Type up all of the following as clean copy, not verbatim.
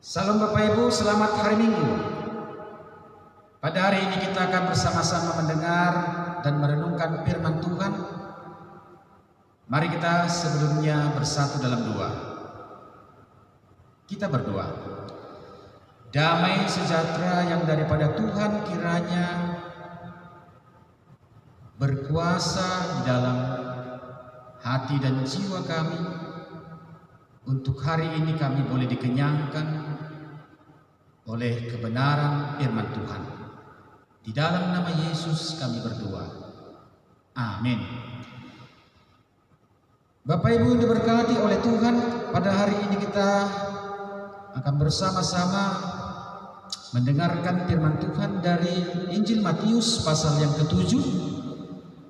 Salam Bapak Ibu, selamat hari Minggu. Pada hari ini kita akan bersama-sama mendengar dan merenungkan firman Tuhan. Mari kita sebelumnya bersatu dalam doa. Kita berdoa. Damai sejahtera yang daripada Tuhan kiranya berkuasa di dalam hati dan jiwa kami. Untuk hari ini kami boleh dikenyangkan oleh kebenaran firman Tuhan. Di dalam nama Yesus kami berdoa. Amin. Bapak Ibu diberkati oleh Tuhan, pada hari ini kita akan bersama-sama mendengarkan firman Tuhan dari Injil Matius pasal yang ke-7,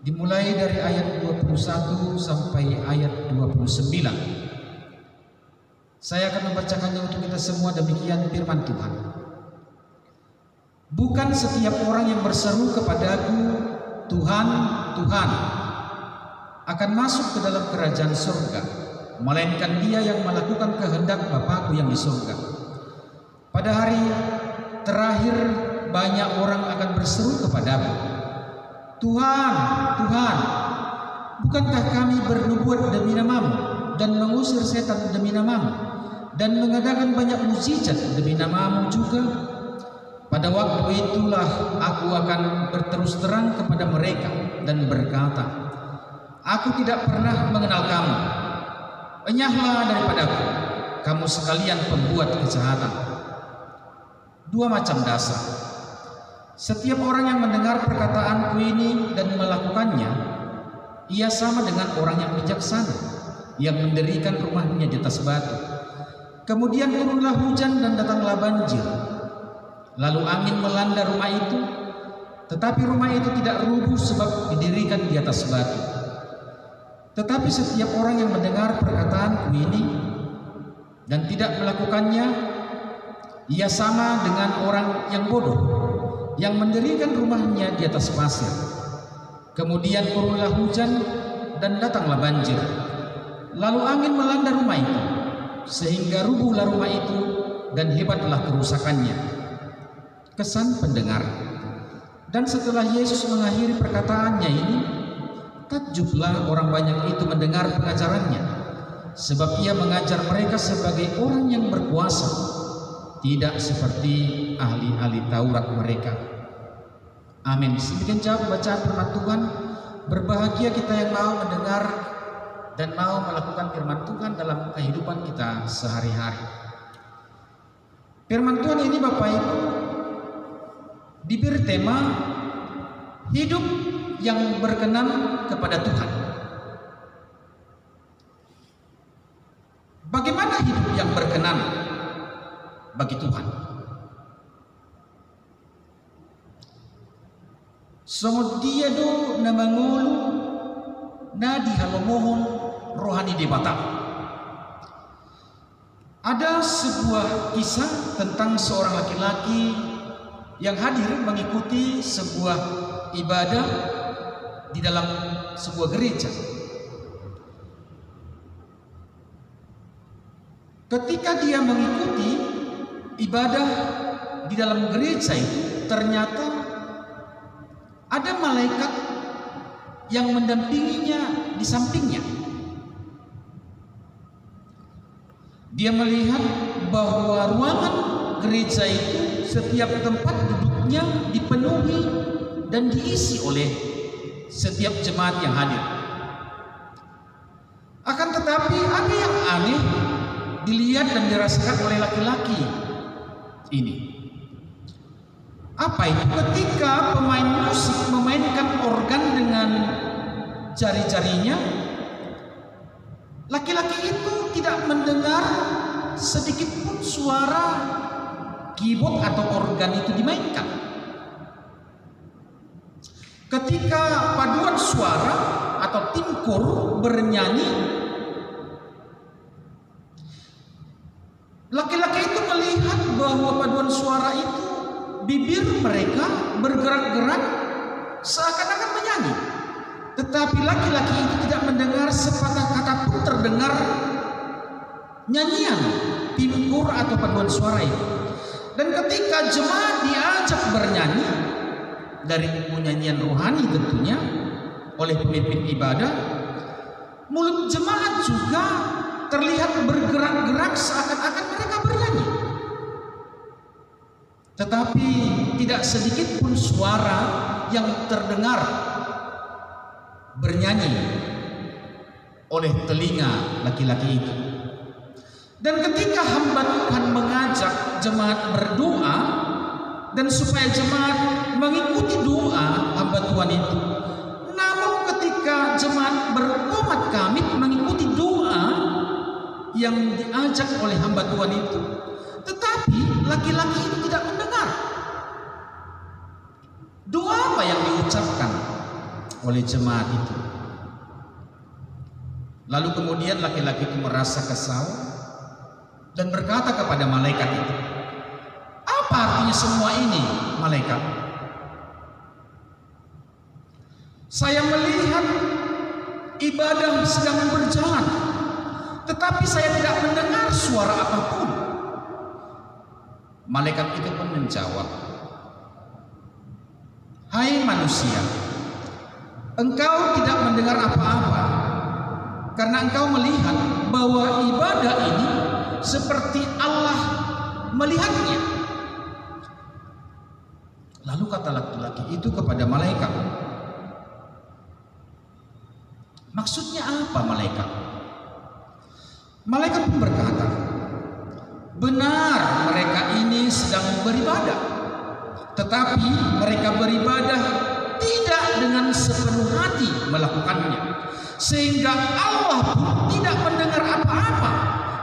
dimulai dari ayat 21 sampai ayat 29. Saya akan membacakannya untuk kita semua. Demikian firman Tuhan. Bukan setiap orang yang berseru kepadaku, Tuhan, Tuhan, akan masuk ke dalam kerajaan surga, melainkan dia yang melakukan kehendak Bapa-Ku yang di surga. Pada hari terakhir banyak orang akan berseru kepadaku, Tuhan, Tuhan, bukankah kami bernubuat demi namamu dan mengusir setan demi namamu dan mengadakan banyak mukjizat demi namamu juga? Pada waktu itulah aku akan berterus terang kepada mereka dan berkata, aku tidak pernah mengenal kamu. Enyahlah daripadaku, kamu sekalian pembuat kejahatan. Dua macam dasar. Setiap orang yang mendengar perkataanku ini dan melakukannya, ia sama dengan orang yang bijaksana yang mendirikan rumahnya di atas batu. Kemudian turunlah hujan dan datanglah banjir. Lalu angin melanda rumah itu, tetapi rumah itu tidak rubuh sebab didirikan di atas batu. Tetapi setiap orang yang mendengar perkataanku ini dan tidak melakukannya, ia sama dengan orang yang bodoh yang mendirikan rumahnya di atas pasir. Kemudian turunlah hujan dan datanglah banjir. Lalu angin melanda rumah itu, sehingga rubuhlah rumah itu dan hebatlah kerusakannya. Kesan pendengar. Dan setelah Yesus mengakhiri perkataannya ini, takjublah orang banyak itu mendengar pengajarannya, sebab ia mengajar mereka sebagai orang yang berkuasa, tidak seperti ahli-ahli Taurat mereka. Amin. Demikian jawab bacaan firman Tuhan. Berbahagia kita yang mau mendengar dan mau melakukan firman Tuhan dalam kehidupan kita sehari-hari. Firman Tuhan ini Bapak Ibu diberi tema hidup yang berkenan kepada Tuhan. Bagaimana hidup yang berkenan bagi Tuhan? Sungguh dia do na mangulu na dihalomohon rohani debata. Ada sebuah kisah tentang seorang laki-laki yang hadir mengikuti sebuah ibadah di dalam sebuah gereja. Ketika dia mengikuti ibadah di dalam gereja itu, ternyata ada malaikat yang mendampinginya di sampingnya. Dia melihat bahwa ruangan gereja itu setiap tempat duduknya dipenuhi dan diisi oleh setiap jemaat yang hadir. Akan tetapi ada yang aneh dilihat dan dirasakan oleh laki-laki ini. Apa itu? Ketika pemain musik memainkan organ dengan jari-jarinya, laki-laki itu tidak mendengar sedikit pun suara keyboard atau organ itu dimainkan. Ketika paduan suara atau tim kor bernyanyi, laki-laki itu melihat bahwa paduan suara itu bibir mereka bergerak-gerak seakan-akan menyanyi, tetapi laki-laki itu tidak mendengar sepatah kata pun terdengar nyanyian pimkur atau paduan suara itu. Dan ketika jemaat diajak bernyanyi dari nyanyian rohani tentunya oleh pemimpin ibadah, mulut jemaat juga terlihat bergerak-gerak seakan-akan mereka bernyanyi. Tetapi tidak sedikit pun suara yang terdengar bernyanyi oleh telinga laki-laki itu. Dan ketika hamba Tuhan mengajak jemaat berdoa dan supaya jemaat mengikuti doa hamba Tuhan itu, namun ketika jemaat berkomat kamit mengikuti doa yang diajak oleh hamba Tuhan itu, tetapi laki-laki itu tidak mendengar doa apa yang diucapkan oleh jemaat itu. Lalu kemudian laki-laki itu merasa kesal dan berkata kepada malaikat itu, "Apa artinya semua ini, malaikat? Saya melihat ibadah sedang berjalan, tetapi saya tidak mendengar suara apapun." Malaikat itu pun menjawab, "Hai manusia, engkau tidak mendengar apa-apa karena engkau melihat bahwa ibadah ini seperti Allah melihatnya." Lalu kata laki-laki itu kepada malaikat, "Maksudnya apa, malaikat?" Malaikat pun berkata, "Benar, mereka ini sedang beribadah, tetapi mereka beribadah tidak dengan sepenuh hati melakukannya, sehingga Allah pun tidak mendengar apa-apa,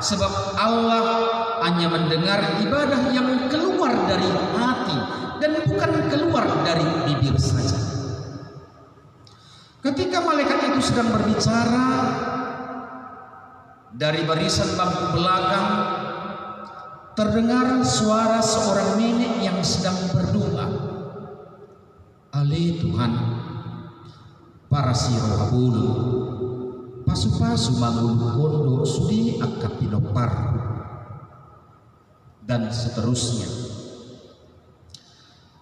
sebab Allah hanya mendengar ibadah yang keluar dari hati dan bukan keluar dari bibir saja." Ketika malaikat itu sedang berbicara, dari barisan bangku belakang terdengar suara seorang nenek yang sedang berdoa, "Ale Tuhan, para sirohabulu, pasu-pasu mangulu kondo sudi akapinopar," dan seterusnya.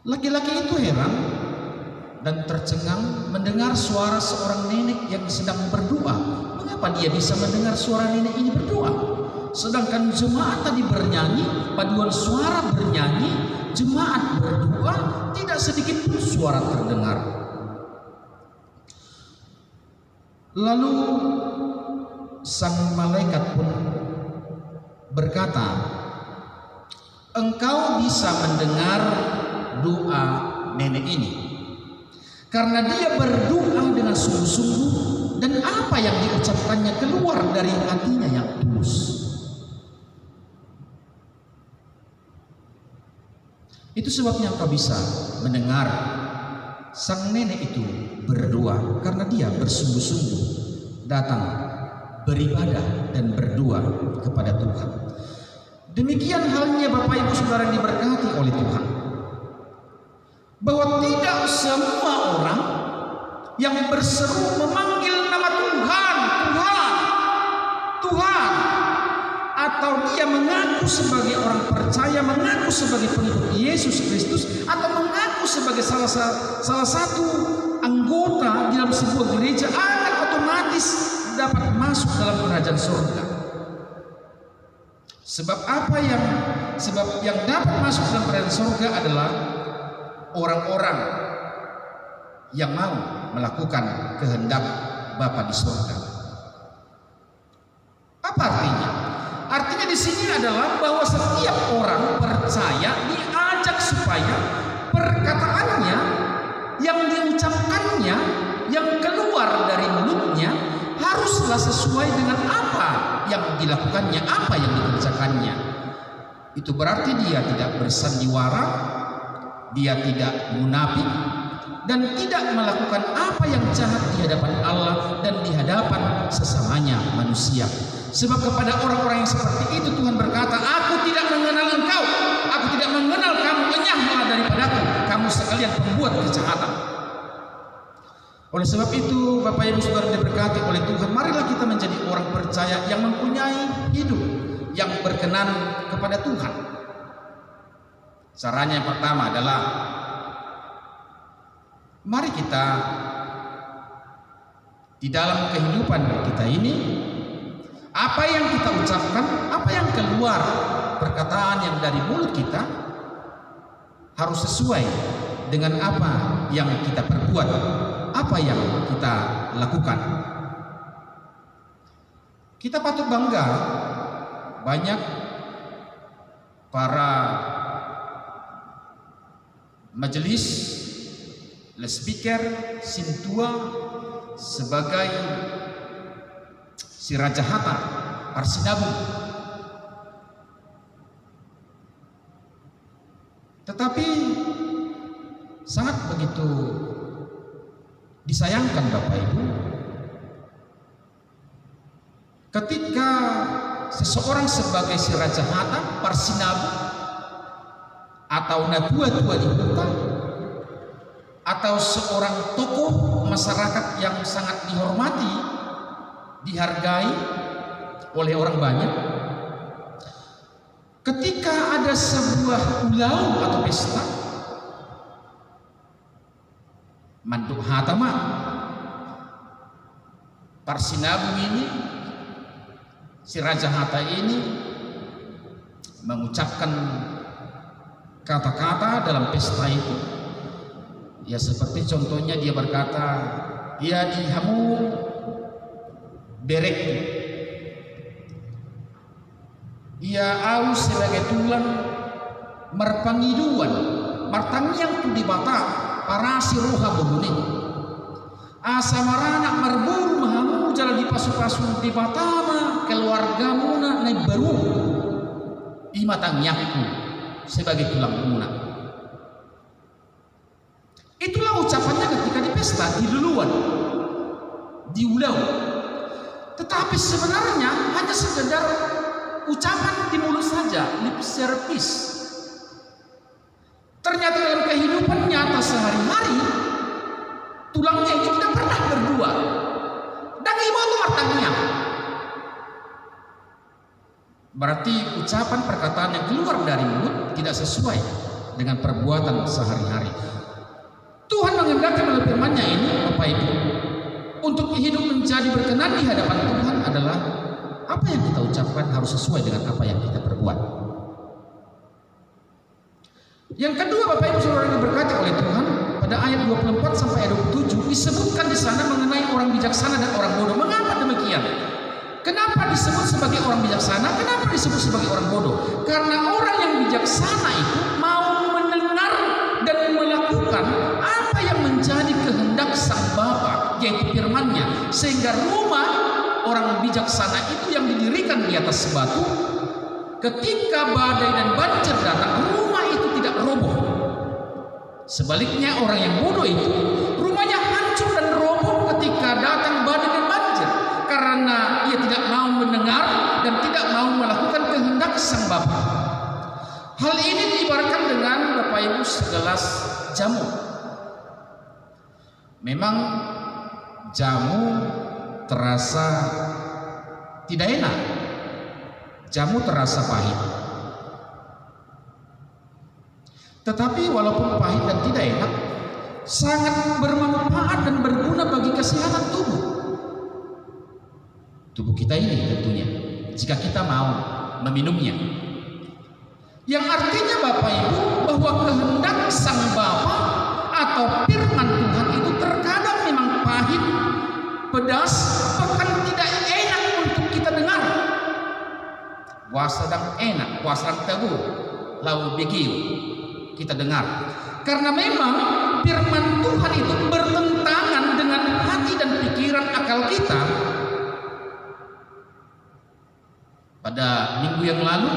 Laki-laki itu heran dan tercengang mendengar suara seorang nenek yang sedang berdoa. Mengapa dia bisa mendengar suara nenek ini berdoa? Sedangkan jemaat tadi bernyanyi, paduan suara bernyanyi, jemaat berdoa, tidak sedikit pun suara terdengar. Lalu sang malaikat pun berkata, "Engkau bisa mendengar doa nenek ini karena dia berdoa dengan sungguh-sungguh dan apa yang diucapkannya keluar dari hatinya yang tulus." Itu sebabnya engkau bisa mendengar sang nenek itu berdoa karena dia bersungguh-sungguh datang beribadah dan berdoa kepada Tuhan. Demikian halnya Bapak Ibu Saudara yang diberkati oleh Tuhan, bahwa tidak semua orang yang berseru memanggil nama Tuhan, Tuhan, Tuhan, atau dia mengaku sebagai orang percaya, mengaku sebagai pengikut Yesus Kristus, atau mengaku sebagai salah satu anggota dalam sebuah gereja, akan otomatis dapat masuk dalam kerajaan surga. Sebab yang dapat masuk dalam kerajaan surga adalah orang-orang yang mau melakukan kehendak Bapa di surga. Apa artinya? Artinya di sini adalah bahwa setiap orang percaya diajak supaya perkataannya, yang diucapkannya, yang keluar dari mulutnya haruslah sesuai dengan apa yang dilakukannya, apa yang dikerjakannya. Itu berarti dia tidak bersandiwara, dia tidak munafik, dan tidak melakukan apa yang jahat di hadapan Allah dan di hadapan sesamanya manusia. Sebab kepada orang-orang yang seperti itu Tuhan berkata, "Aku tidak mengenal engkau, aku tidak mengenal kamu, lenyahlah daripadaku, kamu sekalian pembuat kejahatan." Oleh sebab itu Bapak Ibu Saudara diberkati oleh Tuhan, marilah kita menjadi orang percaya yang mempunyai hidup yang berkenan kepada Tuhan. Caranya yang pertama adalah mari kita di dalam kehidupan kita ini, apa yang kita ucapkan, apa yang keluar, perkataan yang dari mulut kita harus sesuai dengan apa yang kita perbuat, apa yang kita lakukan. Kita patut bangga, banyak para majelis, speaker, sintua sebagai si Raja Hatta, Arsinabung. Tetapi sangat begitu disayangkan Bapak Ibu, ketika seseorang sebagai si Raja Hatta, Arsinabung, atau natua-tua di kota, atau seorang tokoh masyarakat yang sangat dihormati, dihargai oleh orang banyak, ketika ada sebuah ulau atau pesta, manduk hatama Arsinabung ini, si Raja Hatta ini mengucapkan kata-kata dalam pesta itu, ya seperti contohnya dia berkata, ya dihamu berek, ya au sebagai tulang merpangiduan martangyang tu di bata para si roha bobuni asamaranak marburu mahamu jalan di pasu-pasu di batama keluargamu na naik baru imatangnyakku sebagai tulang lunak. Itulah ucapannya ketika di pesta, di duluan, di ulau. Tetapi sebenarnya hanya sekedar ucapan di mulut saja, lip service. Ternyata dalam kehidupan nyata sehari-hari, tulangnya itu tidak pernah berdua. Dan ibu itu martangnya. Berarti ucapan perkataan yang keluar dari mulut tidak sesuai dengan perbuatan sehari-hari. Tuhan menghendaki melalui firman-Nya ini, Bapak Ibu, untuk hidup menjadi berkenan di hadapan Tuhan adalah apa yang kita ucapkan harus sesuai dengan apa yang kita perbuat. Yang kedua, Bapak Ibu Saudara yang diberkati oleh Tuhan, pada ayat 24 sampai ayat 27 disebutkan di sana mengenai orang bijaksana dan orang bodoh. Mengapa demikian? Kenapa disebut sebagai orang bijaksana? Kenapa disebut sebagai orang bodoh? Karena orang yang bijaksana itu mau mendengar dan melakukan apa yang menjadi kehendak Sang Bapa, yaitu firman-Nya, sehingga rumah orang bijaksana itu yang didirikan di atas batu, ketika badai dan banjir datang, rumah itu tidak roboh. Sebaliknya orang yang bodoh itu rumahnya hancur dan roboh ketika datang badai dan banjir, karena ia tidak mau mendengar dan tidak mau melakukan kehendak Sang Bapa. Hal ini diibaratkan dengan Bapak Ibu segelas jamu. Memang jamu terasa tidak enak, jamu terasa pahit. Tetapi walaupun pahit dan tidak enak, sangat bermanfaat dan berguna bagi kesehatan tubuh kita ini tentunya, jika kita mau meminumnya. Yang artinya Bapak Ibu bahwa kehendak Sang Bapa atau firman Tuhan itu terkadang memang pahit, pedas, bahkan tidak enak untuk kita dengar. Wasadang enak, wasadang tebu, lau begiu kita dengar. Karena memang firman Tuhan itu bertentangan dengan hati dan pikiran akal kita. Pada minggu yang lalu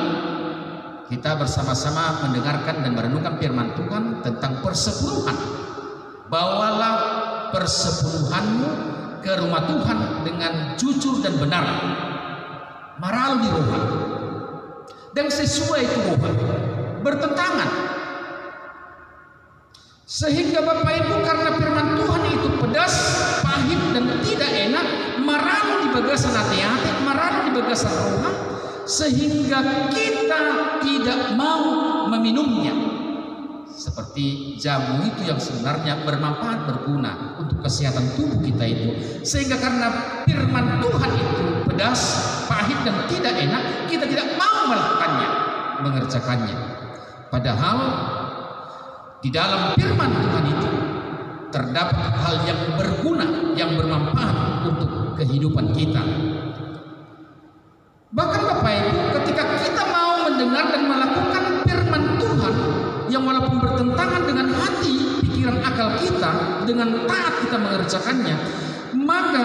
kita bersama-sama mendengarkan dan merenungkan firman Tuhan tentang persepuluhan. Bawalah persepuluhanmu ke rumah Tuhan dengan jujur dan benar, maralu di rumah, dan sesuai Tuhan, bertentangan. Sehingga Bapak Ibu, karena firman Tuhan itu pedas, pahit dan tidak enak, maralu di bagasan hati-hati, maralu di bagasan rumah, sehingga kita tidak mau meminumnya. Seperti jamu itu yang sebenarnya bermanfaat, berguna untuk kesehatan tubuh kita itu, sehingga karena firman Tuhan itu pedas, pahit dan tidak enak, kita tidak mau melakukannya, mengerjakannya. Padahal di dalam firman Tuhan itu terdapat hal yang berguna, yang bermanfaat untuk kehidupan kita. Bahkan Bapak Ibu, ketika kita mau mendengar dan melakukan firman Tuhan yang walaupun bertentangan dengan hati, pikiran, akal kita, dengan taat kita mengerjakannya, maka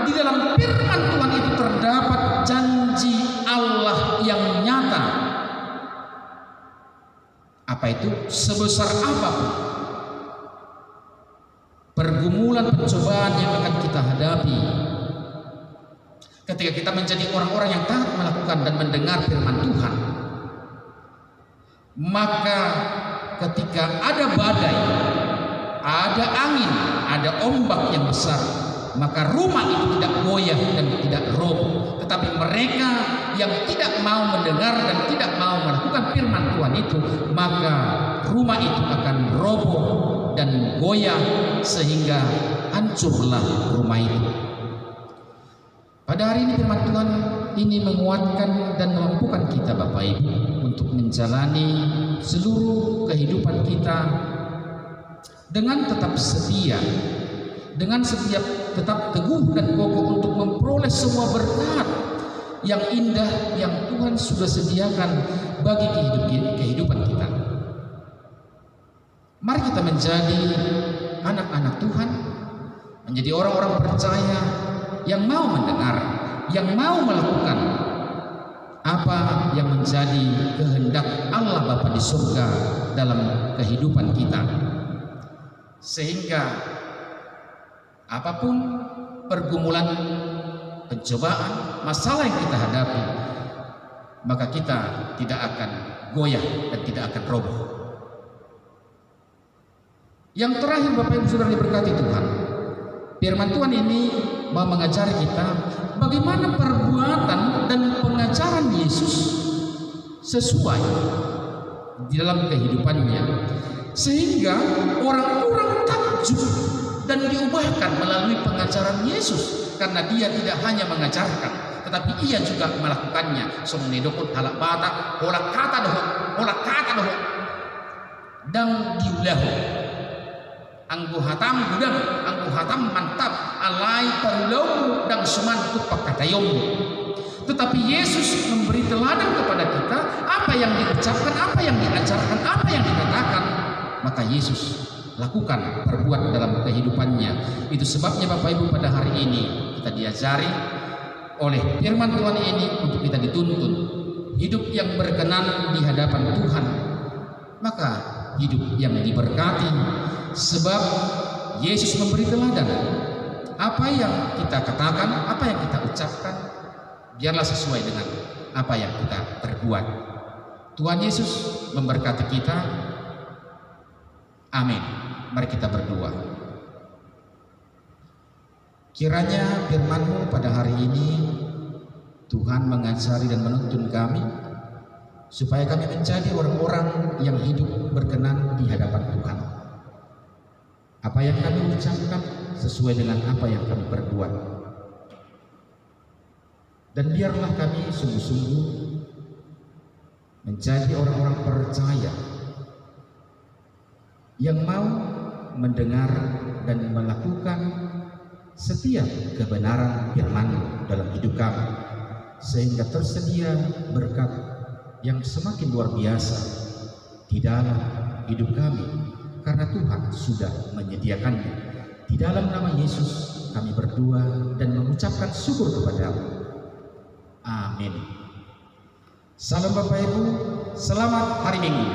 di dalam firman Tuhan itu terdapat janji Allah yang nyata. Apa itu? Sebesar apapun pergumulan, pencobaan yang akan kita hadapi, ketika kita menjadi orang-orang yang taat melakukan dan mendengar firman Tuhan, maka ketika ada badai, ada angin, ada ombak yang besar, maka rumah itu tidak goyah dan tidak roboh. Tetapi mereka yang tidak mau mendengar dan tidak mau melakukan firman Tuhan itu, maka rumah itu akan roboh dan goyah sehingga hancurlah rumah itu. Pada hari ini firman Tuhan ini menguatkan dan memampukan kita Bapak Ibu untuk menjalani seluruh kehidupan kita dengan tetap setia, dengan setiap tetap teguh dan kokoh untuk memperoleh semua berkat yang indah yang Tuhan sudah sediakan bagi kehidupan kita. Mari kita menjadi anak-anak Tuhan, menjadi orang-orang percaya yang mau mendengar, yang mau melakukan apa yang menjadi kehendak Allah Bapa di surga dalam kehidupan kita, sehingga apapun pergumulan, pencobaan, masalah yang kita hadapi, maka kita tidak akan goyah dan tidak akan roboh. Yang terakhir Bapak Ibu Saudara diberkati Tuhan, firman Tuhan ini mau mengajari kita bagaimana perbuatan dan pengajaran Yesus sesuai di dalam kehidupannya, sehingga orang-orang takjub dan diubahkan melalui pengajaran Yesus, karena dia tidak hanya mengajarkan tetapi ia juga melakukannya. Somnedokut halak batak, olak kata doh, dan diulahu. Anggu hatam gudang, anggu hatam mantap, alai parulau dan semantuk pakatayom. Tetapi Yesus memberi teladan kepada kita, apa yang diucapkan, apa yang diajarkan, apa yang dikatakan, maka Yesus lakukan, perbuat dalam kehidupannya. Itu sebabnya Bapak Ibu pada hari ini kita diajari oleh firman Tuhan ini untuk kita dituntun hidup yang berkenan di hadapan Tuhan, maka hidup yang diberkati. Sebab Yesus memberi teladan, apa yang kita katakan, apa yang kita ucapkan, biarlah sesuai dengan apa yang kita perbuat. Tuhan Yesus memberkati kita. Amin. Mari kita berdoa. Kiranya firman-Mu pada hari ini Tuhan mengajari dan menuntun kami, supaya kami menjadi orang-orang yang hidup berkenan di hadapan Tuhan. Apa yang kami ucapkan sesuai dengan apa yang kami perbuat. Dan biarlah kami sungguh-sungguh menjadi orang-orang percaya yang mau mendengar dan melakukan setiap kebenaran firman-Mu dalam hidup kami, sehingga tersedia berkat yang semakin luar biasa di dalam hidup kami, karena Tuhan sudah menyediakannya. Di dalam nama Yesus kami berdoa dan mengucapkan syukur kepada-Mu. Amin. Salam Bapak Ibu, selamat hari Minggu.